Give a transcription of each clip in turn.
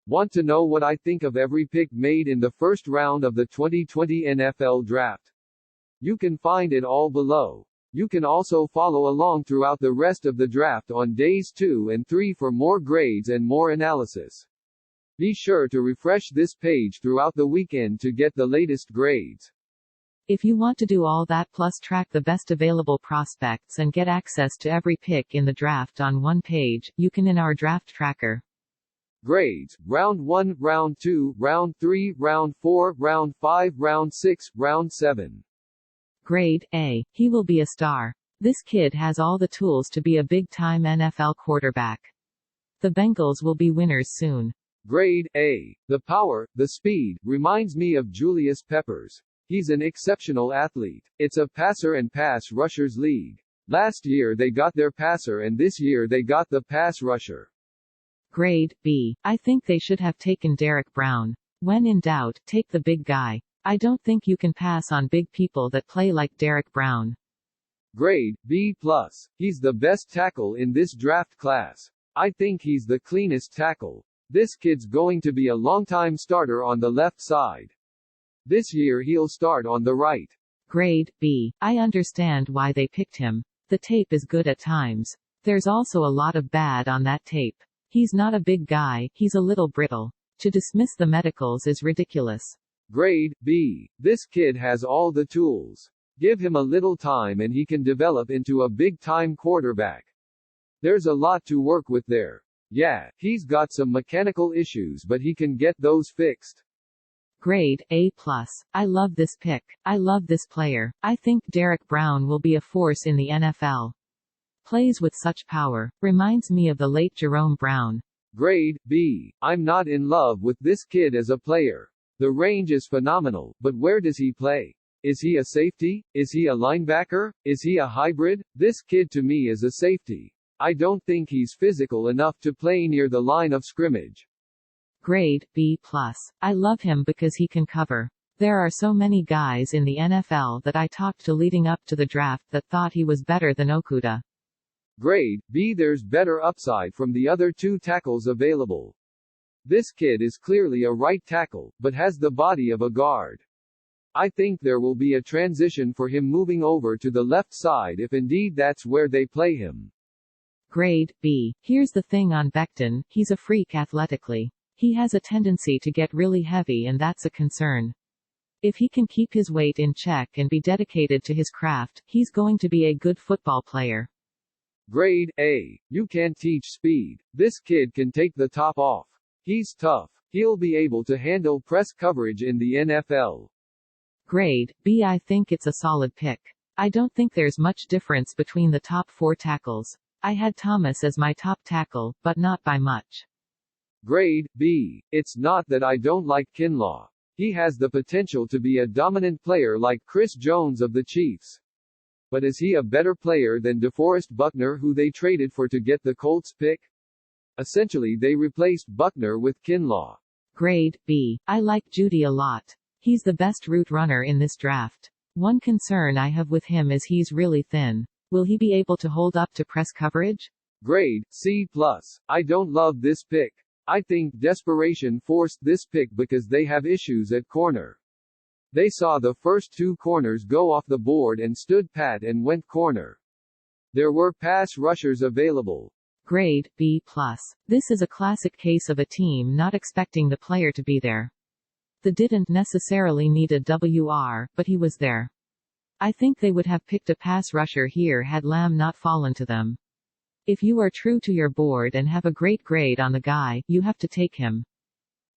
Want to know what I think of every pick made in the first round of the 2020 NFL Draft? You can find it all below. You can also follow along throughout the rest of the draft on days 2 and 3 for more grades and more analysis. Be sure to refresh this page throughout the weekend to get the latest grades. If you want to do all that plus track the best available prospects and get access to every pick in the draft on one page, you can in our draft tracker. Grades: Round 1, Round 2, Round 3, Round 4, Round 5, Round 6, Round 7. Grade A. He will be a star. This kid has all the tools to be a big-time NFL quarterback. The Bengals will be winners soon. Grade A. The power, the speed, reminds me of Julius Peppers. He's an exceptional athlete. It's a passer and pass rushers league. Last year they got their passer and this year they got the pass rusher. Grade B. I think they should have taken Derek Brown. When in doubt, take the big guy. I don't think you can pass on big people that play like Derek Brown. Grade B+. He's the best tackle in this draft class. I think he's the cleanest tackle. This kid's going to be a long-time starter on the left side. This year he'll start on the right. Grade B. I understand why they picked him. The tape is good at times. There's also a lot of bad on that tape. He's not a big guy, he's a little brittle. To dismiss the medicals is ridiculous. Grade B. This kid has all the tools. Give him a little time and he can develop into a big-time quarterback. There's a lot to work with there. Yeah, he's got some mechanical issues but he can get those fixed. Grade A+. I love this pick. I love this player. I think Derek Brown will be a force in the NFL. Plays with such power. Reminds me of the late Jerome Brown. Grade B. I'm not in love with this kid as a player. The range is phenomenal, but where does he play? Is he a safety? Is he a linebacker? Is he a hybrid? This kid to me is a safety. I don't think he's physical enough to play near the line of scrimmage. Grade B+. I love him because he can cover. There are so many guys in the NFL that I talked to leading up to the draft that thought he was better than Okudah. Grade B. There's better upside from the other two tackles available. This kid is clearly a right tackle, but has the body of a guard. I think there will be a transition for him moving over to the left side if indeed that's where they play him. Grade B. Here's the thing on Becton, he's a freak athletically. He has a tendency to get really heavy and that's a concern. If he can keep his weight in check and be dedicated to his craft, he's going to be a good football player. Grade A. You can't teach speed. This kid can take the top off. He's tough. He'll be able to handle press coverage in the NFL. Grade B. I think it's a solid pick. I don't think there's much difference between the top 4 tackles. I had Thomas as my top tackle, but not by much. Grade B. It's not that I don't like Kinlaw. He has the potential to be a dominant player like Chris Jones of the Chiefs. But is he a better player than DeForest Buckner who they traded for to get the Colts pick? Essentially they replaced Buckner with Kinlaw. Grade B. I like Jeudy a lot. He's the best route runner in this draft. One concern I have with him is he's really thin. Will he be able to hold up to press coverage? Grade C+. I don't love this pick. I think desperation forced this pick because they have issues at corner. They saw the first 2 corners go off the board and stood pat and went corner. There were pass rushers available. Grade B+. This is a classic case of a team not expecting the player to be there. They didn't necessarily need a WR, but he was there. I think they would have picked a pass rusher here had Lamb not fallen to them. If you are true to your board and have a great grade on the guy, you have to take him.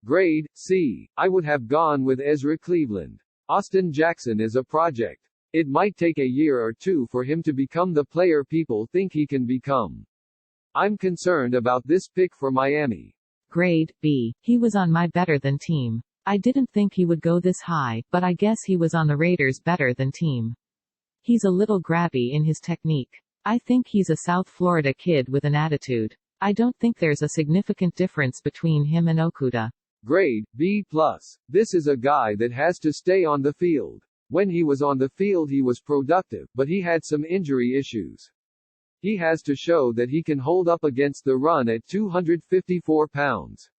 Grade C. I would have gone with Ezra Cleveland. Austin Jackson is a project. It might take a year or 2 for him to become the player people think he can become. I'm concerned about this pick for Miami. Grade B. He was on my better than team. I didn't think he would go this high, but I guess he was on the Raiders' better than team. He's a little grabby in his technique. I think he's a South Florida kid with an attitude. I don't think there's a significant difference between him and Okudah. Grade B+. This is a guy that has to stay on the field. When he was on the field he was productive, but he had some injury issues. He has to show that he can hold up against the run at 254 pounds.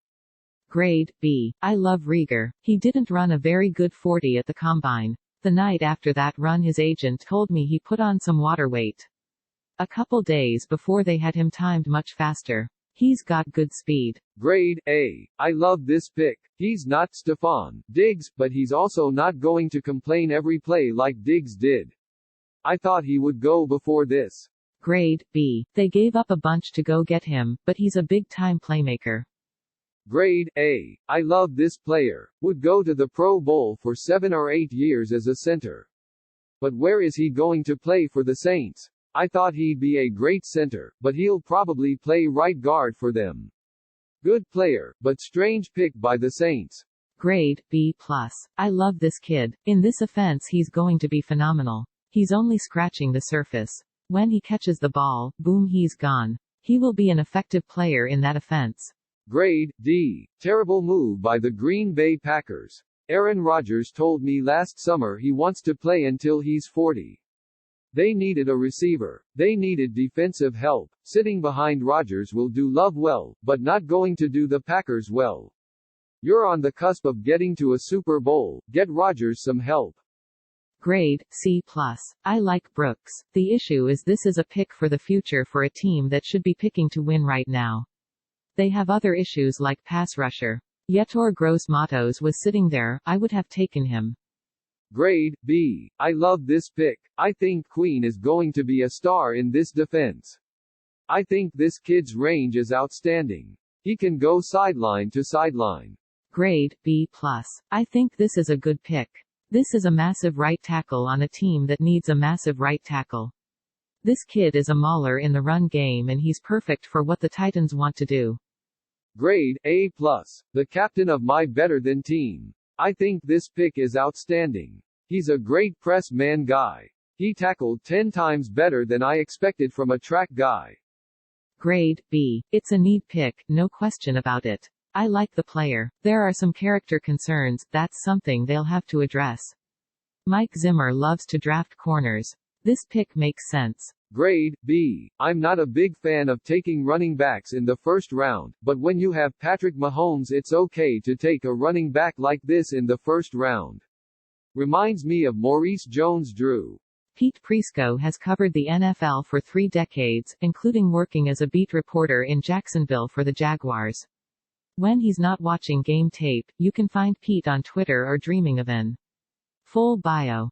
Grade B. I love Rieger. He didn't run a very good 40 at the combine. The night after that run his agent told me he put on some water weight. A couple days before they had him timed much faster. He's got good speed. Grade A. I love this pick. He's not Stephon Diggs, but he's also not going to complain every play like Diggs did. I thought he would go before this. Grade B. They gave up a bunch to go get him, but he's a big-time playmaker. Grade A. I love this player. Would go to the Pro Bowl for 7 or 8 years as a center. But where is he going to play for the Saints? I thought he'd be a great center, but he'll probably play right guard for them. Good player, but strange pick by the Saints. Grade B+. I love this kid. In this offense he's going to be phenomenal. He's only scratching the surface. When he catches the ball, boom, he's gone. He will be an effective player in that offense. Grade D. Terrible move by the Green Bay Packers. Aaron Rodgers told me last summer he wants to play until he's 40. They needed a receiver. They needed defensive help. Sitting behind Rodgers will do Love well, but not going to do the Packers well. You're on the cusp of getting to a Super Bowl. Get Rodgers some help. Grade C+. I like Brooks. The issue is this is a pick for the future for a team that should be picking to win right now. They have other issues like pass rusher. Yetur Gross-Matos was sitting there. I would have taken him. Grade B. I love this pick. I think Queen is going to be a star in this defense. I think this kid's range is outstanding. He can go sideline to sideline. Grade B+. I think this is a good pick. This is a massive right tackle on a team that needs a massive right tackle. This kid is a mauler in the run game and he's perfect for what the Titans want to do. Grade A+. The captain of my better than team. I think this pick is outstanding. He's a great press man guy. He tackled 10 times better than I expected from a track guy. Grade B. It's a need pick, no question about it. I like the player. There are some character concerns, that's something they'll have to address. Mike Zimmer loves to draft corners. This pick makes sense. Grade B. I'm not a big fan of taking running backs in the first round, but when you have Patrick Mahomes it's okay to take a running back like this in the first round. Reminds me of Maurice Jones-Drew. Pete Prisco has covered the NFL for 3 decades, including working as a beat reporter in Jacksonville for the Jaguars. When he's not watching game tape, you can find Pete on Twitter or dreaming of an full bio.